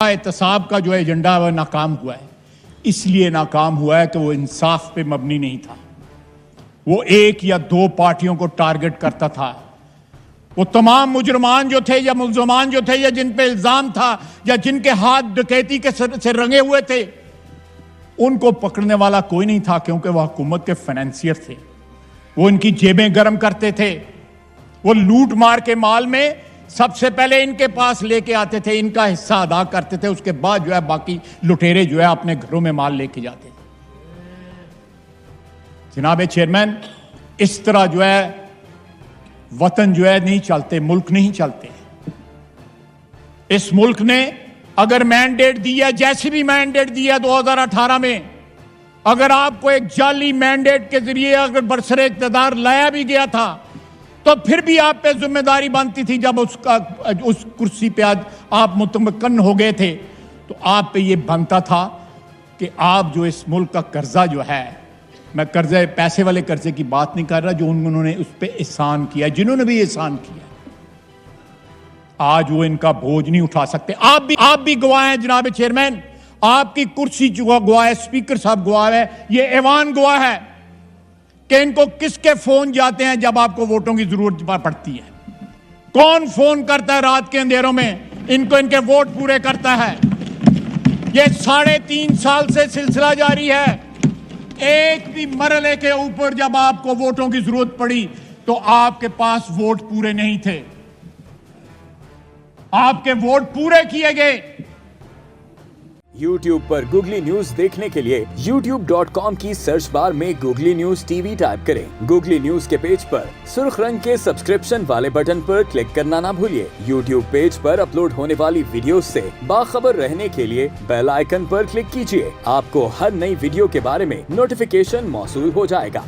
एहतसाब का जो एजेंडा है वह नाकाम हुआ है। इसलिए नाकाम हुआ है कि वो इंसाफ पे मबनी नहीं था। वो एक या दो पार्टियों को टारगेट करता था। वो तमाम मुजरमान जो थे या मुल्ज़मान जो थे या जिन पे इल्जाम था या जिनके हाथ डकैती के से रंगे हुए थे, उनको पकड़ने वाला कोई नहीं था, क्योंकि वह हुकूमत के फाइनेंसियर थे। वो इनकी जेबें गर्म करते थे। वो लूट मार के माल में सबसे पहले इनके पास लेके आते थे, इनका हिस्सा अदा करते थे, उसके बाद जो है बाकी लुटेरे जो है अपने घरों में माल लेके जाते थे। जनाब चेयरमैन, इस तरह जो है वतन जो है नहीं चलते, मुल्क नहीं चलते। इस मुल्क ने अगर मैंडेट दिया, जैसी भी मैंडेट दिया 2018 में, अगर आपको एक जाली मैंडेट के जरिए अगर बरसरे इक़्तिदार लाया भी गया था, तो फिर भी आप पे जिम्मेदारी बनती थी। जब उस कुर्सी पे आज आप मुतमक्कन हो गए थे, तो आप पे ये बनता था कि आप जो इस मुल्क का कर्जा जो है, मैं कर्जे पैसे वाले कर्जे की बात नहीं कर रहा, जो उन्होंने उस पे एहसान किया, जिन्होंने भी एहसान किया, आज वो इनका बोझ नहीं उठा सकते। आप भी गवाह हैं जनाब चेयरमैन, आपकी कुर्सी जो गवाह है, स्पीकर साहब गवाह है, ये ऐवान गवाह है कि इनको किसके फोन जाते हैं जब आपको वोटों की जरूरत पड़ती है। कौन फोन करता है रात के अंधेरों में, इनको इनके वोट पूरे करता है। ये 3.5 साल से सिलसिला जारी है। एक भी मरहले के ऊपर जब आपको वोटों की जरूरत पड़ी तो आपके पास वोट पूरे नहीं थे, आपके वोट पूरे किए गए। YouTube पर गूगली न्यूज देखने के लिए youtube.com की सर्च बार में गूगली न्यूज टीवी टाइप करें। गूगली न्यूज के पेज पर सुर्ख रंग के सब्सक्रिप्शन वाले बटन पर क्लिक करना ना भूलिए। YouTube पेज पर अपलोड होने वाली वीडियो से बाखबर रहने के लिए बेल आइकन पर क्लिक कीजिए। आपको हर नई वीडियो के बारे में नोटिफिकेशन मौसूल हो जाएगा।